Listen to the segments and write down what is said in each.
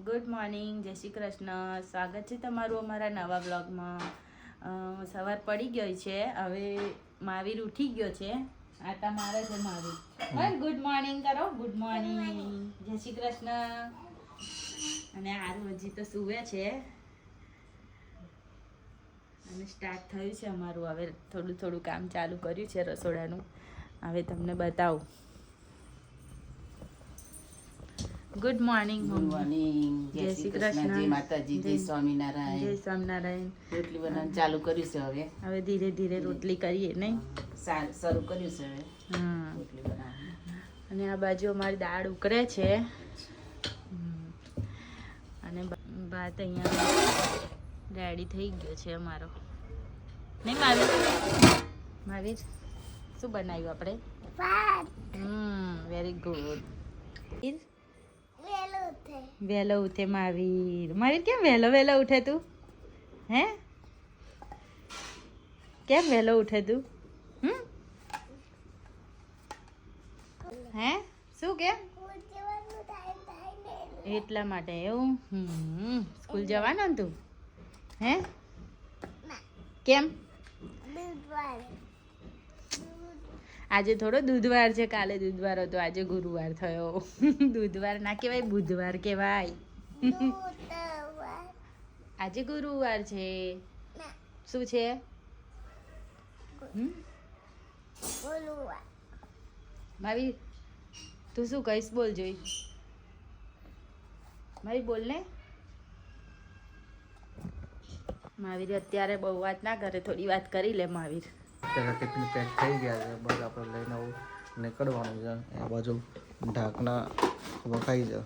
Good morning, જય શ્રી કૃષ્ણ. સ્વાગત છે તમારું અમારા નવા બ્લોગમાં. સવાર પડી ગઈ છે, હવે મહાવીર ઉઠી ગયો છે. આટા મારે છે મહાવીર. ગુડ મોર્નિંગ કરો, ગુડ મોર્નિંગ, જય શ્રી કૃષ્ણ. અને આરું હજી તો સૂવે છે અને સ્ટાર્ટ થયું છે અમારું. હવે થોડું થોડું કામ ચાલુ કર્યું છે રસોડાનું. હવે તમને બતાવું. Good morning. ગુડ મોર્નિંગ, જય શ્રી કૃષ્ણ, જય માતાજી, જય સ્વામિનારાયણ. જય સ્વામિનારાયણ. રોટલી બનાવવાનું ચાલુ કર્યું છે. હવે ધીરે ધીરે રોટલી કરીએ નહીં? શરૂ કર્યું છે હવે. હા. રોટલી બનાવવાનું. અને આ બાજુ અમારી દાળ ઉકળે છે અને ભાત અહીંયા રેડી થઈ ગયો છે અમારો. નહીં મહાવીર? મહાવીર શું બનાવ્યું આપણે? Very good. વહેલો ઉઠે મહાવીર. મહાવીર કેમ વહેલો ઉઠે તું? હે કેમ વહેલો ઉઠે તું? હે શું કેમ? એટલા માટે એવું? સ્કૂલ જવાનો ને તું? હે કેમ? આજે થોડો દૂધવાર છે, કાલે દૂધવાર હતો, આજે ગુરુવાર થયો. દૂધવાર ના કહેવાય, બુધવાર કહેવાય. આજે ગુરુવાર છે. શું છે? ભાભી તું શું કહીશ? બોલ જોઈ. ભાઈ બોલ ને. મહાવીર અત્યારે બહુ વાત ના કરે, થોડી વાત કરી લે મહાવીર. અત્યારે ટિફિન પેક થઈ ગયા છે, બસ આપણે લઈને આવું નીકળવાનું છે. આ બાજુ ઢાંકણા વખાઈ છે.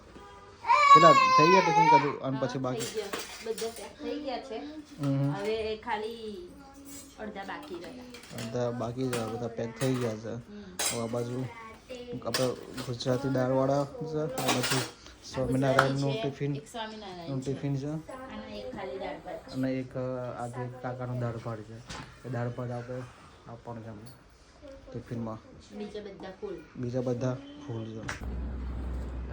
કેટલા થઈ ગયા ટિફિન કદું અને પછી બાકી બધા પેક થઈ ગયા છે. હવે ખાલી અડધા બાકી રહ્યા. બધા બાકી છે, બધા પેક થઈ ગયા છે. હવે આ બાજુ આપણે ગુજરાતી દાળવાળા છે, આ બાજુ સ્વામિનારાયણનું ટિફિન છે અને એક આજે કાકાનું દાળ ભાત છે. એ દાળ ભાત આપણે આપવાનું છે અમને ટિફિનમાં. બીજા બધા ફૂલ છે.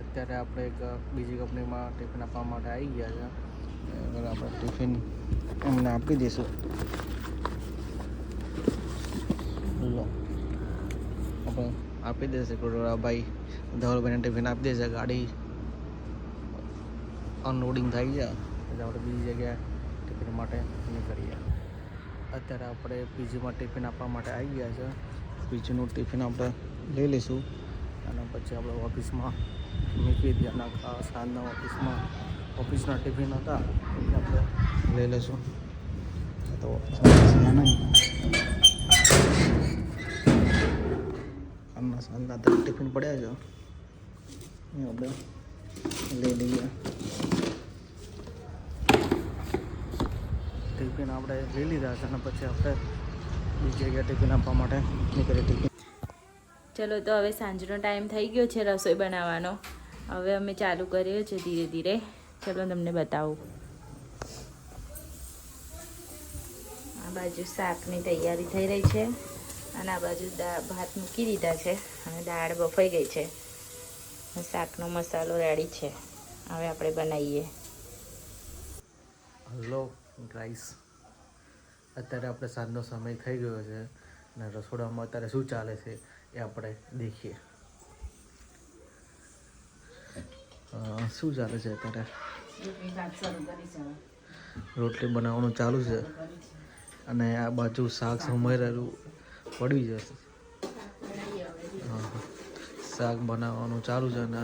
અત્યારે આપણે એક બીજી કંપનીમાં ટિફિન આપવા માટે આવી ગયા છે. હવે આપણે ટિફિન એમને આપી દઈશું. લો આપણે આપી દેશે ભાઈ, ધવલભાઈને ટિફિન આપી દેશે. ગાડી અનલોડિંગ થઈ જાય એટલે આપણે બીજી જગ્યાએ ટિફિન માટે નીકળીએ. અત્યારે આપણે પીજીમાં ટિફિન આપવા માટે આવી ગયા છે. પીજીનું ટિફિન આપણે લઈ લઈશું અને પછી આપણે ઓફિસમાં મૂકી દઈએ. અને સાંજના ઓફિસના ટિફિન હતા એ આપણે લઈ લઈશું. તો સાંજના ટિફિન પડ્યા છે એ આપણે લઈ લઈએ. ટિફિન આપણે લઈ લીધા છે અને પછી આપણે બીજી જગ્યાએ ટિફિન આપવા માટે નીકળીએ. ટિફિન ચલો તો હવે સાંજનો ટાઈમ થઈ ગયો છે રસોઈ બનાવવાનો. હવે અમે ચાલુ કરીએ છીએ ધીરે ધીરે. ચલો તમને બતાવું. આ બાજુ શાકની તૈયારી થઈ રહી છે અને આ બાજુ ભાત મૂકી દીધા છે અને દાળ બફાઈ ગઈ છે. શાકનો મસાલો રેડી છે. હવે આપણે બનાવીએ. હલો ગાઈસ, અત્યારે આપણે સાંજનો સમય થઈ ગયો છે અને રસોડામાં અત્યારે શું ચાલે છે એ આપણે દેખીએ. શું ચાલે છે અત્યારે? રોટલી બનાવવાનું ચાલુ છે અને આ બાજુ શાક સમારેલું પડ્યું છે. શાક બનાવવાનું ચાલુ છે અને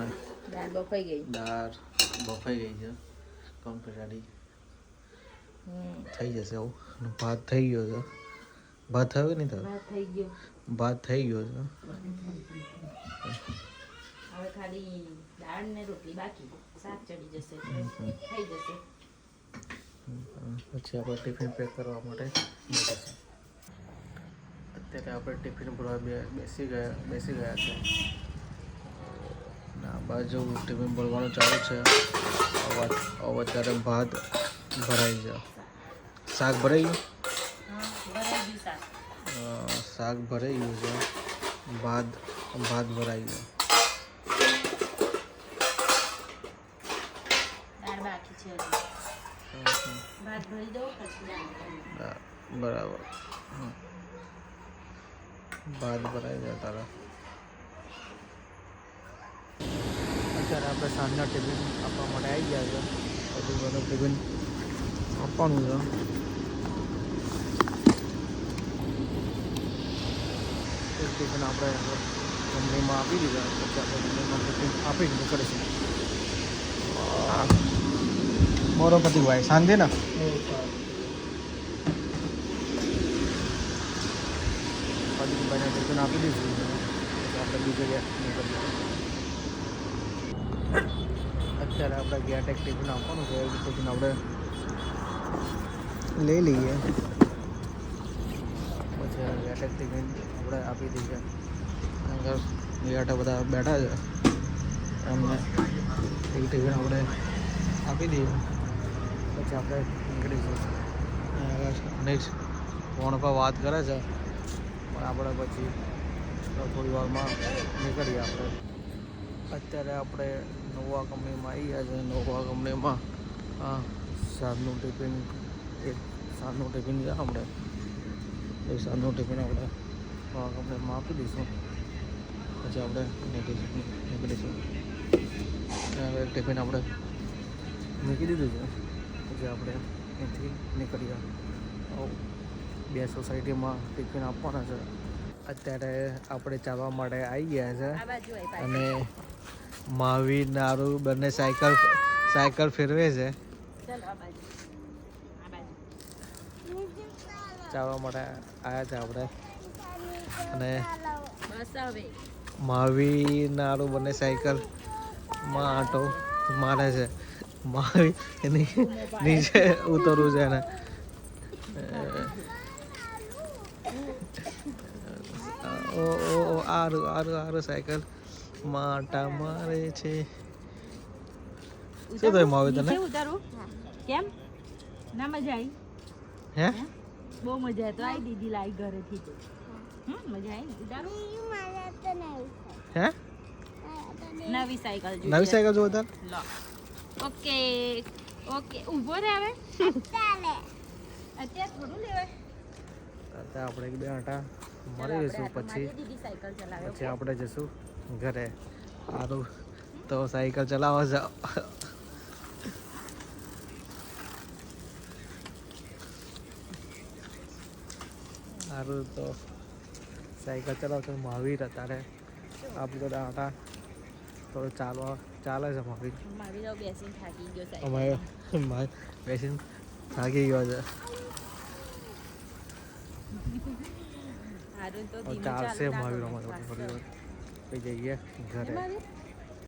દાળ બફાઈ ગઈ છે. કમ્પ્લીટ રેડી થઈ જશે. આવું ભાત થઈ ગયો છે. ભાત હવે નહીં થયો, ભાત થઈ ગયો છે. હવે ખાલી દાળ ને રોટલી બાકી, શાક ચડી જશે, થઈ જશે. પછી આપણે ટિફિન પેક કરવા માટે અત્યારે આપણે ટિફિન ભરવા બેસી ગયા છે. આ બાજુ ટિફિન ભરવાનું ચાલુ છે. અત્યારે ભાત ભરાઈ છે. શાક ભરાઈ ગયું? શાક ભરાઈ ગયું છે. ભાત ભરાઈ ગયો. બાકી છે હજી. ભાત ભરી દો પછી દાળ કરી. બરાબર ભાત ભરાઈ જાય તારા. અત્યારે આપણે સાંજના ટિફિન આપવા માટે આવી ગયા છે. બધું બધું ટિફિન આપવાનું છે. એક ટિફિન આપણે કંપનીમાં આપી દીધા. પછી આપણે કંપનીમાં ટિફિન આપી નીકળીશું. મોરો પતિભાઈ શાંતિ ને પતિભાઈને ટિફિન આપી દીધું. પછી આપણે બીજે ગયા નીકળીએ. અત્યારે આપણે ગયા ટેક ટિફિન આપવાનું છે. ટિફિન આપણે લઈ લઈએ. પછી ગયા ટેક ટિફિન આપણે આપી દઈએ. આગળ ગયા બધા બેઠા છે. એમને એક ટિફિન આપણે આપી દઈએ. પછી આપણે નીકળીશું. નેક્સ્ટ ફોન પર વાત કરે છે પણ આપણે પછી થોડી વારમાં નીકળીએ. આપણે અત્યારે આપણે નોવા કંપનીમાં આવી ગયા છે. નોવા કંપનીમાં સાંજનું ટિફિન એક સાંજનું ટિફિન છે. આપણે એક સાંજનું ટિફિન આપણે નોવા કંપનીમાં આપી દઈશું. પછી આપણે નીકળીશું. એક ટિફિન આપણે મૂકી દીધું છે. પછી આપણે અહીંથી નીકળીએ. બે સોસાયટીમાં ટિફિન આપવાના છે. અત્યારે આપણે ચાલવા માટે આવી ગયા છે. આ બાજુ આવી પાછી. અને મહાવીર નારું બંને સાયકલ ફેરવે છે. ચાલો આ બાજુ. આ બાજુ. ચાલવા માટે આવ્યા છે આપણે. અને બસ હવે. મહાવીર નારું બંને સાયકલમાં આંટો મારે છે. મહાવીર એની નીચે ઉતરવું છે એને. આરું સાયકલ માટા મારે છે. શું થયું મહાવીર તને? નીચે ઉતારું? કેમ? ના મજા આવી? હે બહુ મજા આવી. તો આવી દીદી લાવી ઘરેથી. મજા આવી? ઉતારું? હે નવી સાયકલ જોઈએ. નવી સાયકલ જો તાર. લો. ઓકે ઊભો રહે હવે. અત્યારે થોડું લેવાય. અત્યારે આપણે એક બે આંટા મારી દઈશું. પછી દીદી સાયકલ ચલાવે. પછી આપણે જઈશું ઘરે. સારું તો સાયકલ ચલાવવા જાઓ. સારું તો સાયકલ ચલાવતો મહાવીર. અત્યારે આપણે બધા આંટા થોડું ચાલે છે મહાવીર. મારી તો બેસીને થાકી ગયો સાયકલ. અમારે બેસીને થાકી ગયો છે. હારું તો ધીમે ચાલશે ચાલુ મહાવીર રાખો. અમારે થોડી વાર પછી જઈએ ઘરે. મહાવીર?